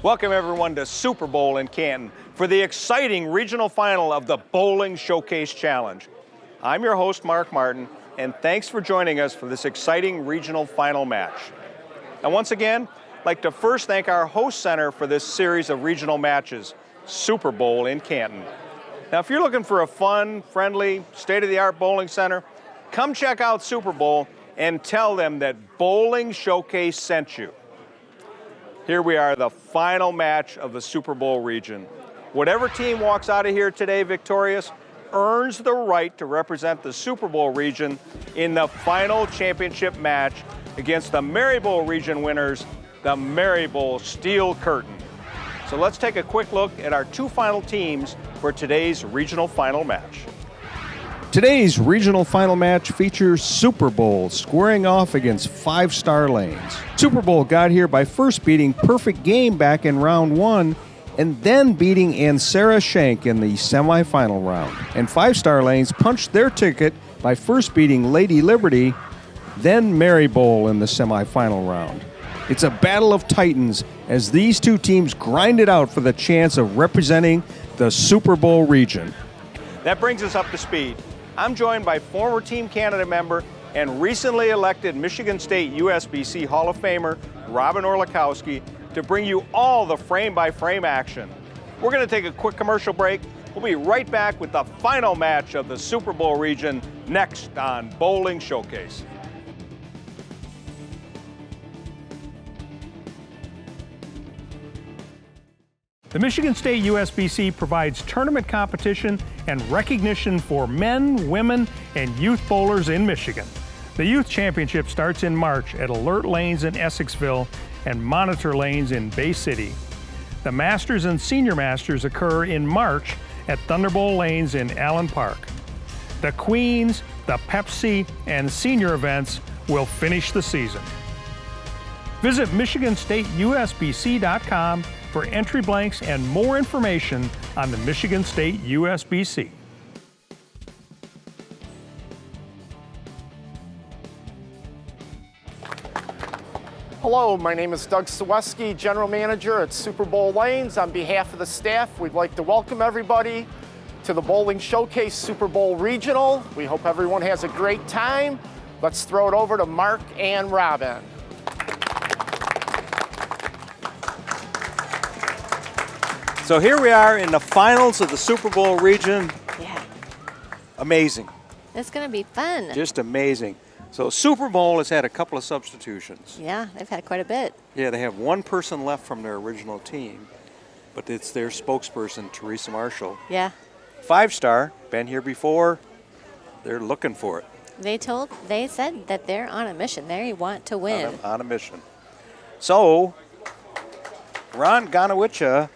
Welcome everyone to Super Bowl in Canton for the exciting regional final of the Bowling Showcase Challenge. I'm your host, Mark Martin, and thanks for joining us for this exciting regional final match. And once again, I'd like to first thank our host center for this series of regional matches, Super Bowl in Canton. Now, if you're looking for a fun, friendly, state-of-the-art bowling center, come check out Super Bowl and tell them that Bowling Showcase sent you. Here we are, the final match of the Super Bowl region. Whatever team walks out of here today victorious earns the right to represent the Super Bowl region in the final championship match against the Marybowl region winners, the Marybowl Steel Curtain. So let's take a quick look at our two final teams for today's regional final match. Today's regional final match features Super Bowl squaring off against 5-Star Lanes. Super Bowl got here by first beating Perfect Game back in round 1 and then beating Ansara Shank in the semifinal round. And 5-Star Lanes punched their ticket by first beating Lady Liberty, then Marybowl in the semifinal round. It's a battle of titans as these two teams grind it out for the chance of representing the Super Bowl region. That brings us up to speed. I'm joined by former Team Canada member and recently elected Michigan State USBC Hall of Famer Robin Orlikowski to bring you all the frame-by-frame action. We're going to take a quick commercial break. We'll be right back with the final match of the Super Bowl region next on Bowling Showcase. The Michigan State USBC provides tournament competition and recognition for men, women, and youth bowlers in Michigan. The Youth Championship starts in March at Alert Lanes in Essexville and Monitor Lanes in Bay City. The Masters and Senior Masters occur in March at Thunderbowl Lanes in Allen Park. The Queens, the Pepsi, and Senior events will finish the season. Visit MichiganStateUSBC.com for entry blanks and more information on the Michigan State USBC. Hello, my name is Doug Saweski, General Manager at Super Bowl Lanes. On behalf of the staff, we'd like to welcome everybody to the Bowling Showcase Super Bowl Regional. We hope everyone has a great time. Let's throw it over to Mark and Robin. So here we are in the finals of the Super Bowl region. Yeah, Amazing, it's going to be fun. just amazing. So Super Bowl has had a couple of substitutions. Yeah, they've had quite a bit. Yeah, they have one person left from their original team, but it's their spokesperson, Teresa Marshall. Yeah, 5-Star, been here before, they're looking for it. they said that they're on a mission. They want to win. On a mission. So, Ron Gonowicha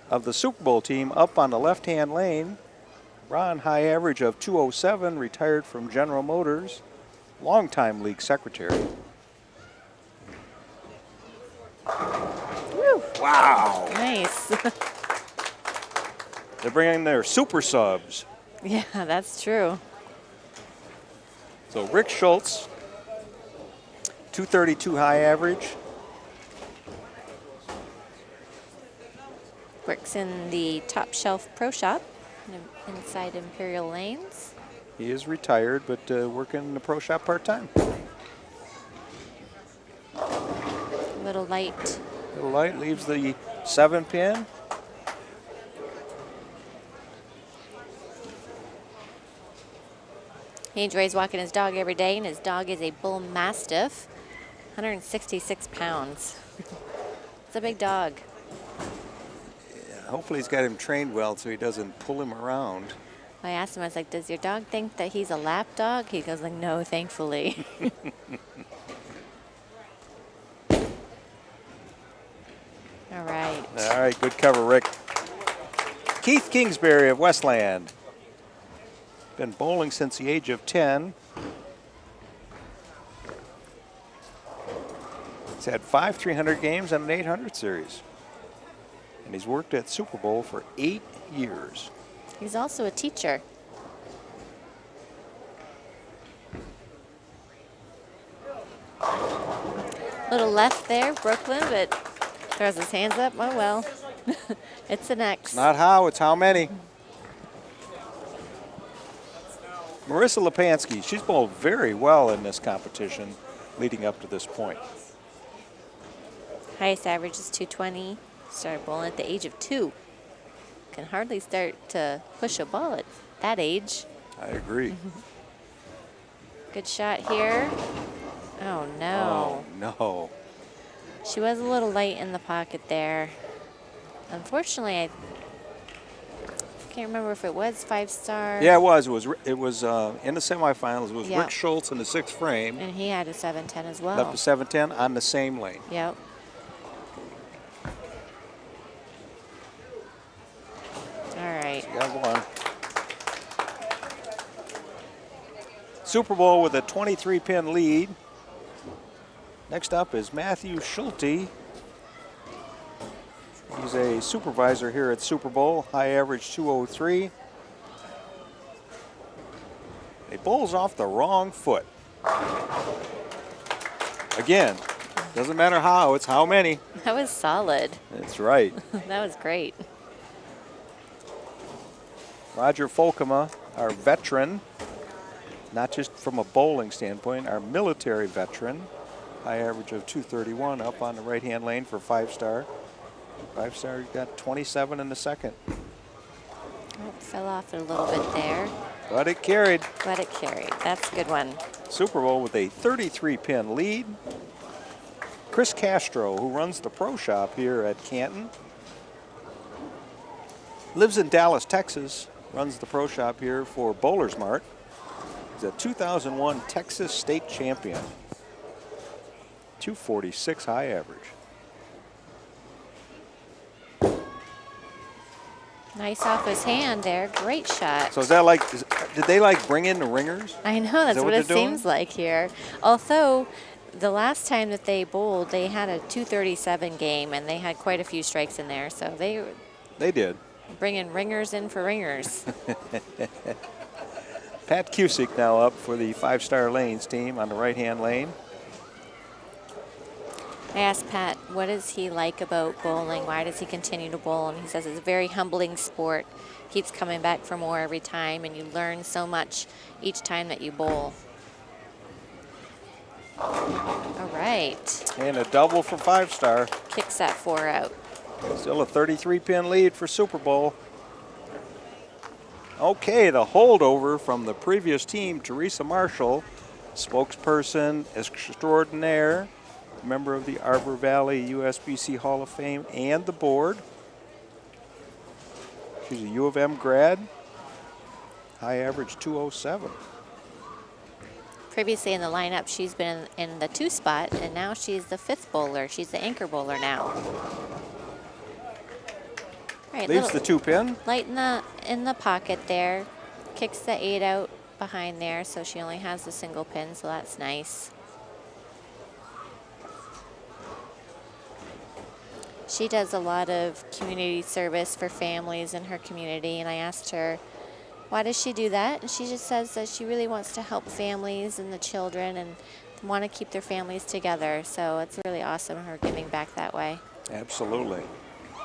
of the Super Bowl team up on the left-hand lane. Ron, high average of 207, retired from General Motors, longtime league secretary. Woo. Wow. Nice. They're bringing their super subs. Yeah, that's true. So Rick Schultz, 232 high average. Works in the Top Shelf Pro Shop inside Imperial Lanes. He is retired, but working in the pro shop part-time. Little light. Little light leaves the 7-pin. He enjoys walking his dog every day, and his dog is a Bull Mastiff, 166 pounds. It's a big dog. Hopefully he's got him trained well so he doesn't pull him around. I asked him, I was like, does your dog think that he's a lap dog? He goes like, no, thankfully. All right. All right, good cover, Rick. Keith Kingsbury of Westland. Been bowling since the age of 10. He's had 5 300 games and an 800 series. And he's worked at Super Bowl for 8 years. He's also a teacher. Little left there, Brooklyn, but Throws his hands up. Oh, well. It's an X. Not how, it's how many. Marissa Lepansky, she's bowled very well in this competition leading up to this point. Highest average is 220. Started bowling at the age of 2. Can hardly start to push a ball at that age. I agree. Good shot here. Oh, no. Oh, no. She was a little light in the pocket there. Unfortunately, I can't remember if it was 5-star. Yeah, it was. It was in the semifinals. It was Yeah. Rick Schultz in the 6th frame. And he had a 710 as well. Left to 710 on the same lane. Yep. All right. You got one. Super Bowl with a 23-pin lead. Next up is Matthew Schulte. He's a supervisor here at Super Bowl, high average 203. He bowls off the wrong foot. Again, doesn't matter how, it's how many. That was solid. That's right. That was great. Roger Folkema, our veteran, not just from a bowling standpoint, our military veteran. High average of 231 up on the right-hand lane for 5-star. 5-star got 27 in the second. Oh, fell off a little bit there, But it carried. but it carried. That's a good one. Super Bowl with a 33-pin lead. Chris Castro, who runs the pro shop here at Canton, lives in Dallas, Texas, runs the pro shop here for Bowlers Mart. He's a 2001 Texas state champion. 246 high average. Nice off his hand there. Great shot. So is that like, did they like bring in the ringers? I know, that's that what what it they're doing? seems like here. Although, the last time that they bowled, they had a 237 game, and they had quite a few strikes in there. So they were They did. bringing ringers in for ringers. Pat Cusick now up for the 5-star lanes team on the right-hand lane. I asked Pat, what does he like about bowling? Why does he continue to bowl? And he says it's a very humbling sport. Keeps coming back for more every time, and you learn so much each time that you bowl. All right. And a double for 5-star. Kicks that 4 out. Still a 33-pin lead for Super Bowl. Okay, the holdover from the previous team, Teresa Marshall, spokesperson extraordinaire, member of the Arbor Valley USBC Hall of Fame and the board. She's a U of M grad, high average 207. Previously in the lineup, she's been in the 2 spot, and now she's the 5th bowler. She's the anchor bowler now. All right, Leaves the 2-pin. light in the pocket there. Kicks the 8 out behind there, so she only has the single pin, so that's nice. She does a lot of community service for families in her community, and I asked her, why does she do that? And she just says that she really wants to help families and the children and want to keep their families together. So it's really awesome, her giving back that way. Absolutely.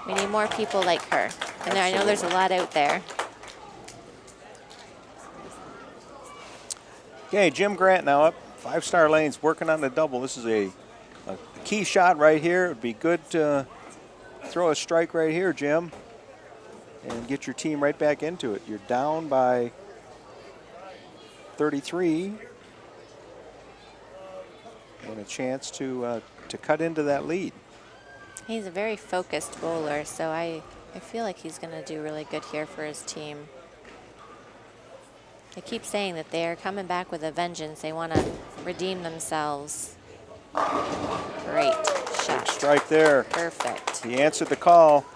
We need more people like her. And I know there's a lot out there. Okay, Jim Grant now up. 5-star lanes working on the double. This is a key shot right here. It would be good to throw a strike right here, Jim, and get your team right back into it. You're down by 33 and a chance to cut into that lead. He's a very focused bowler, so I feel like he's going to do really good here for his team. They keep saying that they're coming back with a vengeance. They want to redeem themselves. Great shot. Good strike there. Perfect. He answered the call.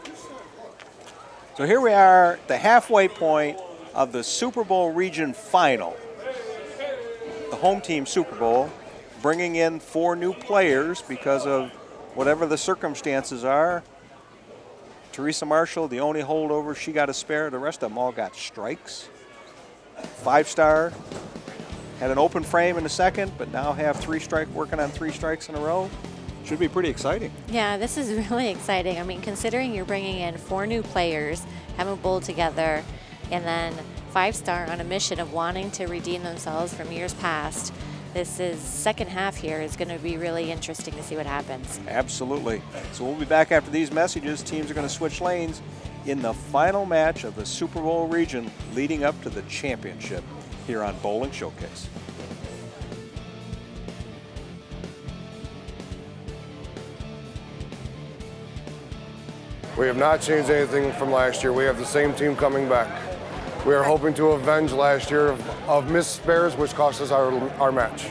So here we are, the halfway point of the Super Bowl region final. The home team Super Bowl, bringing in 4 new players because of whatever the circumstances are. Teresa Marshall, the only holdover, she got a spare. The rest of them all got strikes. 5-star, had an open frame in the second, but now have 3 strike, working on 3 strikes in a row. Should be pretty exciting. Yeah, this is really exciting. I mean, considering you're bringing in 4 new players, haven't bowled together, and then 5-star on a mission of wanting to redeem themselves from years past. This is second half here is going to be really interesting to see what happens. Absolutely. So we'll be back after these messages. Teams are going to switch lanes in the final match of the Super Bowl region leading up to the championship here on Bowling Showcase. We have not changed anything from last year. We have the same team coming back. We are hoping to avenge last year of missed spares, which cost us our match.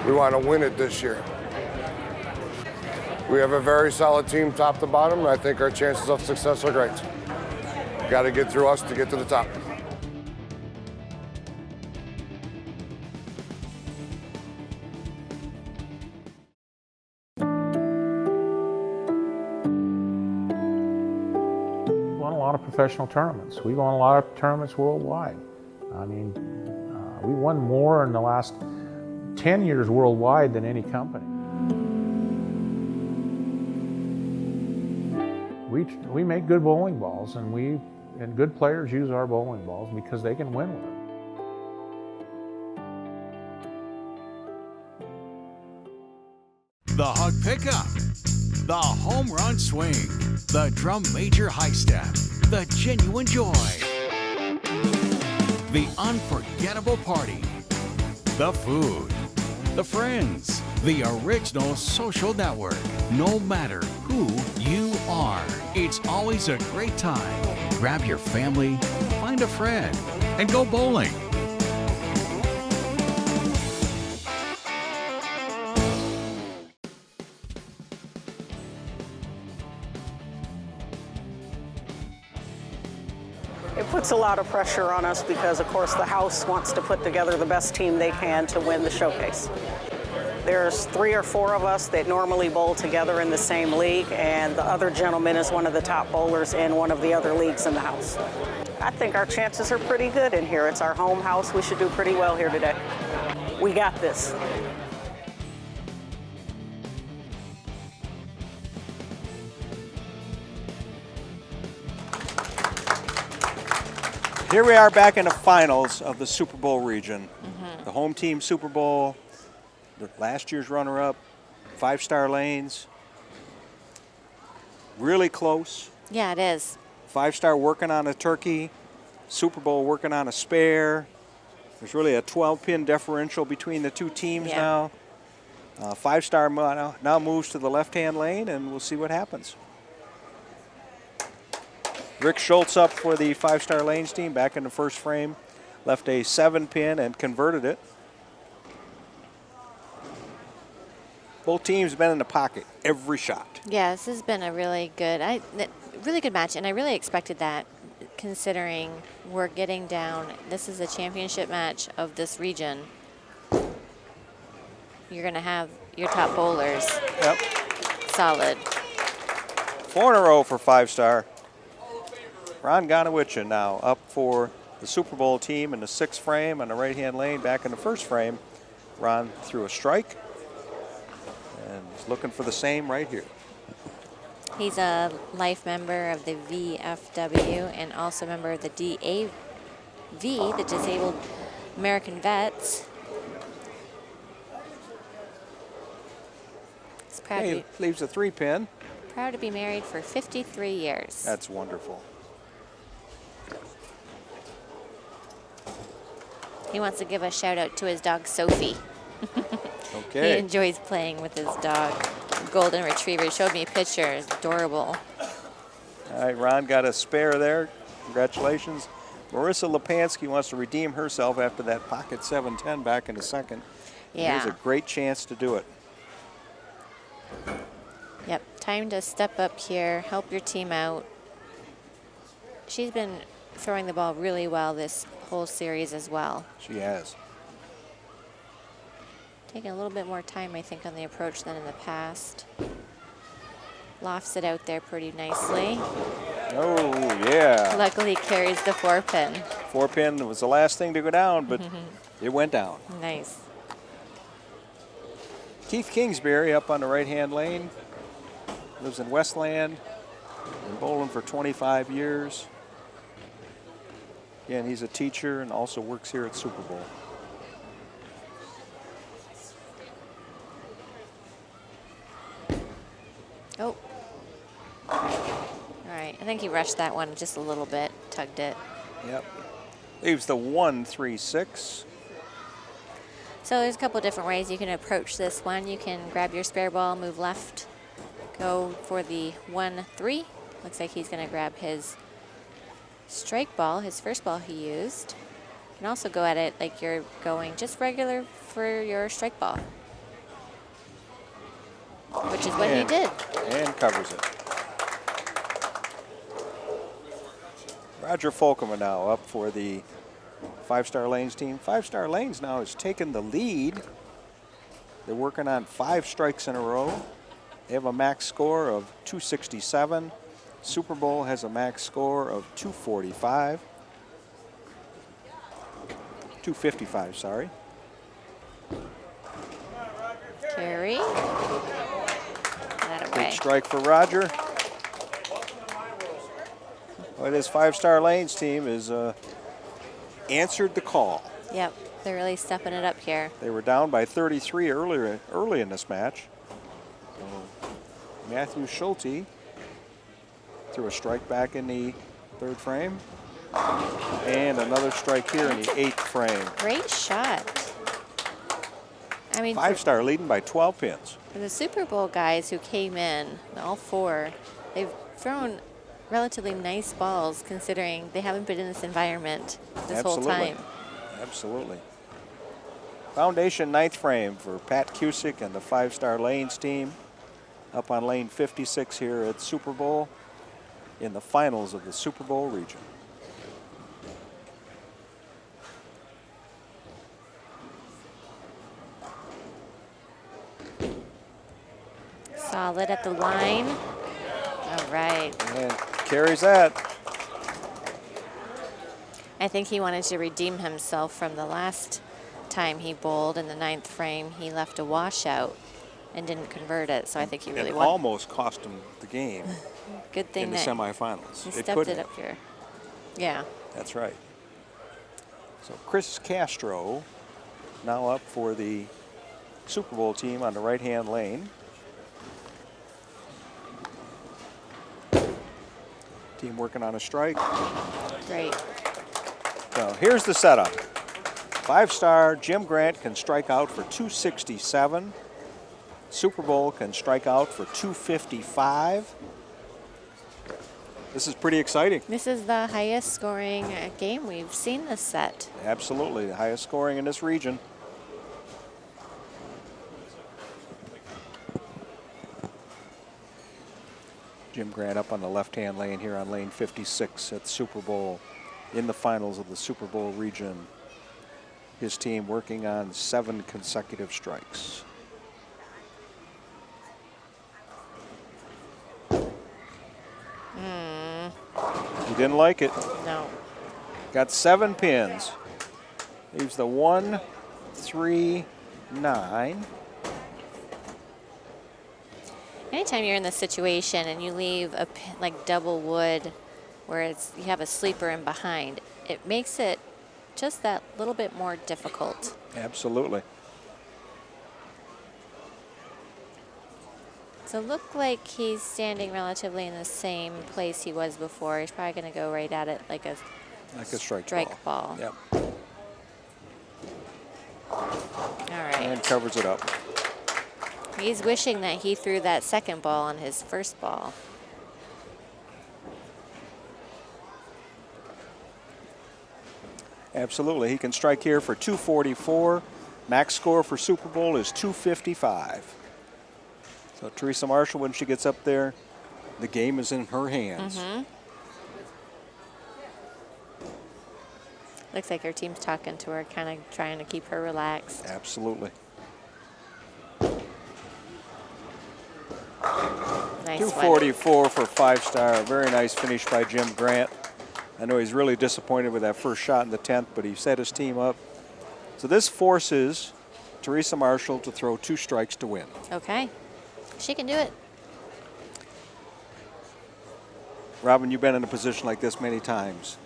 We want to win it this year. We have a very solid team top to bottom, and I think our chances of success are great. Got to get through us to get to the top. Professional tournaments. We won a lot of tournaments worldwide. I mean, we won more in the last 10 years worldwide than any company. We make good bowling balls, and good players use our bowling balls because they can win with them. The hug pickup, the home run swing, the drum major high step, the genuine joy, the unforgettable party, the food, the friends, the original social network. No matter who you are, it's always a great time. Grab your family, find a friend, and go bowling. It puts a lot of pressure on us because, of course, the house wants to put together the best team they can to win the showcase. There's 3 or 4 of us that normally bowl together in the same league, and the other gentleman is one of the top bowlers in one of the other leagues in the house. I think our chances are pretty good in here. It's our home house. We should do pretty well here today. We got this. Here we are back in the finals of the Super Bowl region. The home team Super Bowl, the last year's runner-up, 5-star lanes. Really close. Yeah, it is. 5-star working on a turkey, Super Bowl working on a spare. There's really a 12-pin differential between the two teams now. 5-star now moves to the left-hand lane, and we'll see what happens. Rick Schultz up for the 5-star lanes team back in the first frame. Left a 7-pin and converted it. Both teams have been in the pocket every shot. Yeah, this has been a really good match, and I really expected that considering we're getting down. This is a championship match of this region. You're going to have your top bowlers. Yep. Solid. 4 in a row for 5-star. Ron Gonowichin now up for the Super Bowl team in the 6th frame on the right-hand lane. Back in the first frame, Ron threw a strike, and he's looking for the same right here. He's a life member of the VFW and also a member of the DAV, the Disabled American Vets. He's proud, He leaves a 3-pin. proud to be married for 53 years. That's wonderful. He wants to give a shout out to his dog, Sophie. Okay. He enjoys playing with his dog, Golden Retriever. He showed me a picture. It's adorable. All right, Ron got a spare there. Congratulations. Marissa Lipansky wants to redeem herself after that pocket 7-10 back in the second. Yeah. Here's a great chance to do it. Yep, time to step up here, help your team out. She's been throwing the ball really well this whole series as well. She has. Taking a little bit more time, I think, on the approach than in the past. Lofts it out there pretty nicely. Oh, yeah. Luckily carries the 4-pin. 4-pin was the last thing to go down, but it went down. Nice. Keith Kingsbury up on the right-hand lane. Lives in Westland. Been bowling for 25 years. Again, he's a teacher and also works here at Super Bowl. Oh. All right, I think he rushed that one just a little bit, tugged it. Yep. Leaves the 1-3-6. So there's a couple different ways you can approach this one. You can grab your spare ball, move left, go for the 1-3. Looks like he's going to grab his strike ball, his first ball he used. You can also go at it like you're going just regular for your strike ball, which is what he did. And covers it. Roger Folkman now up for the Five Star Lanes team. Five Star Lanes now has taken the lead. They're working on 5 strikes in a row. They have a max score of 267. Super Bowl has a max score of 255, sorry. Carry. That away. Big strike for Roger. Well, this Five Star Lanes team has answered the call. Yep, they're really stepping it up here. They were down by 33 early in this match. Matthew Schulte threw a strike back in the 3rd frame. And another strike here in the 8th frame. Great shot. I mean, Five Star leading by 12 pins. for the Super Bowl guys who came in, all 4, they've thrown relatively nice balls considering they haven't been in this environment this whole time. Absolutely. Foundation 9th frame for Pat Cusick and the Five Star Lanes team. Up on lane 56 here at Super Bowl in the finals of the Super Bowl region. Solid at the line. All right. And carries that. I think he wanted to redeem himself from the last time he bowled in the 9th frame. He left a washout and didn't convert it, so I think he really It wanted. almost cost him the game Good thing in the that semifinals. he It stepped could it have. up here. Yeah. That's right. So Chris Castro now up for the Super Bowl team on the right-hand lane. Team working on a strike. Great. So here's the setup. Five Star Jim Grant can strike out for 267. Super Bowl can strike out for 255. This is pretty exciting. This is the highest scoring game we've seen this set. Absolutely, the highest scoring in this region. Jim Grant up on the left-hand lane here on lane 56 at Super Bowl in the finals of the Super Bowl region. His team working on 7 consecutive strikes. He didn't like it. No. Got 7 pins. Leaves the 1, 3, 9. Anytime you're in this situation and you leave a like double wood where you have a sleeper in behind, it makes it just that little bit more difficult. Absolutely. So look like he's standing relatively in the same place he was before. He's probably going to go right at it like a strike ball. Yep. All right. And covers it up. He's wishing that he threw that second ball on his first ball. Absolutely. He can strike here for 244. Max score for Super Bowl is 255. So Teresa Marshall, when she gets up there, the game is in her hands. Looks like her team's talking to her, kind of trying to keep her relaxed. Absolutely. Nice 244 for Five Star. Very nice finish by Jim Grant. I know he's really disappointed with that first shot in the 10th, but he set his team up. So this forces Teresa Marshall to throw 2 strikes to win. Okay. She can do it. Robin, you've been in a position like this many times,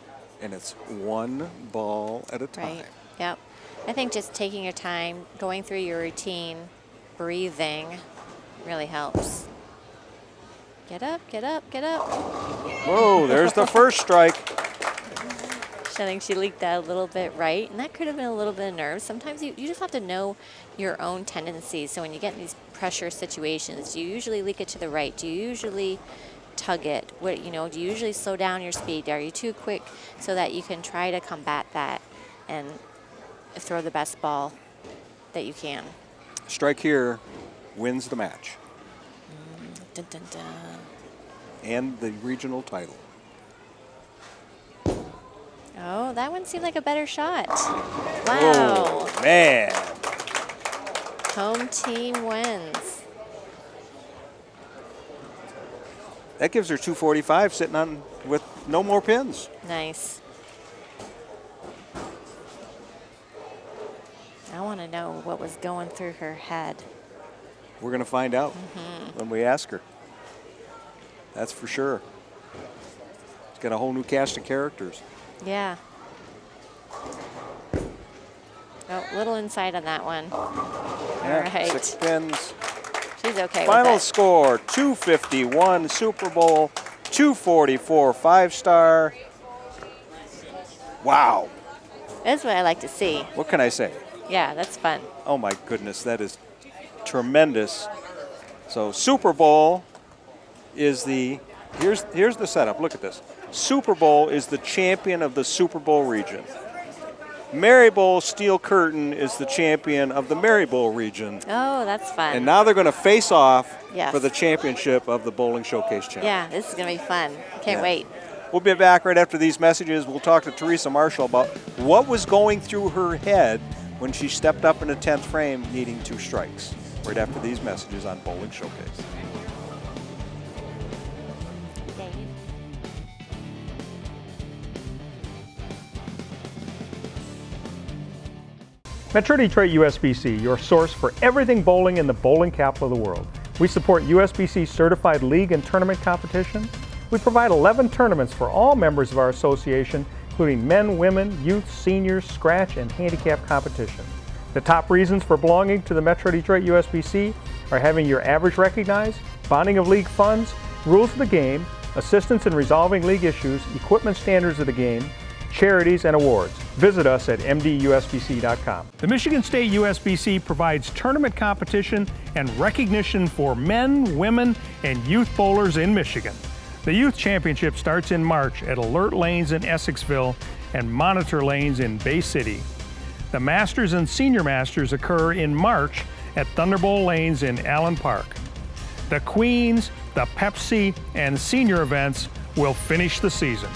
and it's 1 ball at a time. Right. Yep. I think just taking your time, going through your routine, breathing really helps. Get up, get up, get up. Whoa, there's the first strike. I think she leaked that a little bit right, and that could have been a little bit of nerves. Sometimes you just have to know your own tendencies. So when you get in these pressure situations, do you usually leak it to the right? Do you usually tug it? What, do you usually slow down your speed? Are you too quick so that you can try to combat that and throw the best ball that you can? Strike here wins the match. Dun, dun, dun. And the regional title. Oh, that one seemed like a better shot. Wow. Oh, man. Home team wins. That gives her 245 sitting on with no more pins. Nice. I want to know what was going through her head. We're going to find out when we ask her. That's for sure. She's got a whole new cast of characters. Yeah. Oh, little inside on that one. Yeah, All right. 6 pins. She's okay Final with it. score, 251 Super Bowl, 244 5-star. Wow. That's what I like to see. What can I say? Yeah, that's fun. Oh my goodness, that is tremendous. So Super Bowl is here's the setup. Look at this. Super Bowl is the champion of the Super Bowl region. Maryborough Steel Curtain is the champion of the Maryborough region. Oh, that's fun. And now they're going to face off Yes. for the championship of the Bowling Showcase Challenge. Yeah, this is going to be fun. Can't wait. We'll be back right after these messages. We'll talk to Teresa Marshall about what was going through her head when she stepped up in the 10th frame needing 2 strikes. Right after these messages on Bowling Showcase. Metro Detroit USBC, your source for everything bowling in the bowling capital of the world. We support USBC certified league and tournament competition. We provide 11 tournaments for all members of our association, including men, women, youth, seniors, scratch, and handicap competition. The top reasons for belonging to the Metro Detroit USBC are having your average recognized, bonding of league funds, rules of the game, assistance in resolving league issues, equipment standards of the game, charities, and awards. Visit us at mdusbc.com. The Michigan State USBC provides tournament competition and recognition for men, women, and youth bowlers in Michigan. The Youth Championship starts in March at Alert Lanes in Essexville and Monitor Lanes in Bay City. The Masters and Senior Masters occur in March at Thunderbolt Lanes in Allen Park. The Queens, the Pepsi, and Senior events will finish the season.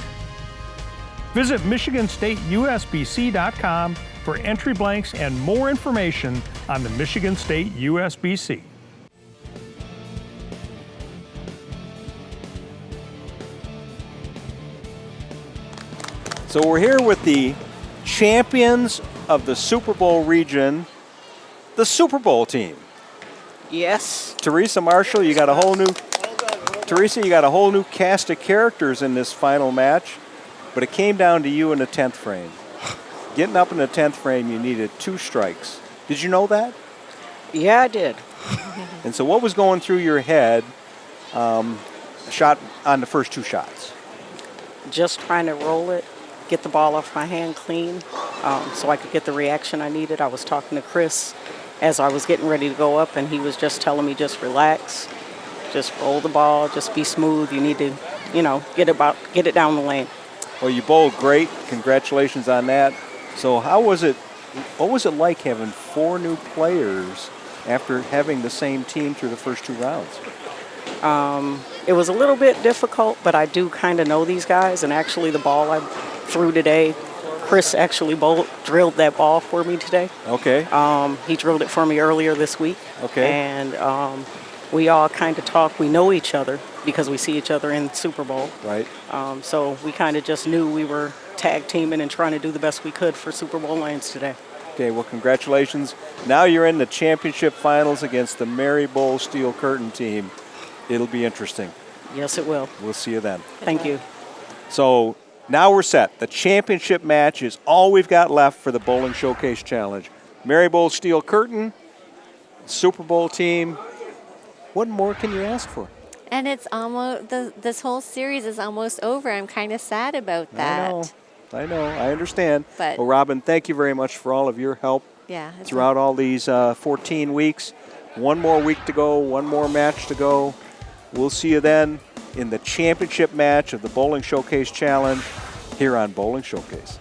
Visit MichiganStateUSBC.com for entry blanks and more information on the Michigan State USBC. So we're here with the champions of the Super Bowl region, the Super Bowl team. Yes. Teresa Marshall, you got a whole new cast of characters in this final match, but it came down to you in the 10th frame. Getting up in the 10th frame, you needed 2 strikes. Did you know that? Yeah, I did. And so what was going through your head shot on the first 2 shots? Just trying to roll it, get the ball off my hand clean so I could get the reaction I needed. I was talking to Chris as I was getting ready to go up, and he was just telling me just relax, just roll the ball, just be smooth. You need to, get it down the lane. Well, you bowled great. Congratulations on that. So what was it like having 4 new players after having the same team through the first 2 rounds? It was a little bit difficult, but I do kind of know these guys, and actually the ball I threw today, Chris actually drilled that ball for me today. Okay. He drilled it for me earlier this week. Okay. And we all kind of talk. We know each other because we see each other in Super Bowl. Right. So we kind of just knew we were tag teaming and trying to do the best we could for Super Bowl Lanes today. Okay, well, congratulations. Now you're in the championship finals against the Mary Bowl Steel Curtain team. It'll be interesting. Yes, it will. We'll see you then. Thank you. So now we're set. The championship match is all we've got left for the Bowling Showcase Challenge. Mary Bowl Steel Curtain, Super Bowl team. What more can you ask for? And it's almost, this whole series is almost over. I'm kind of sad about that. I know. I understand. But- well, Robin, thank you very much for all of your help Yeah. throughout all these 14 weeks. One more week to go, one more match to go. We'll see you then in the championship match of the Bowling Showcase Challenge here on Bowling Showcase.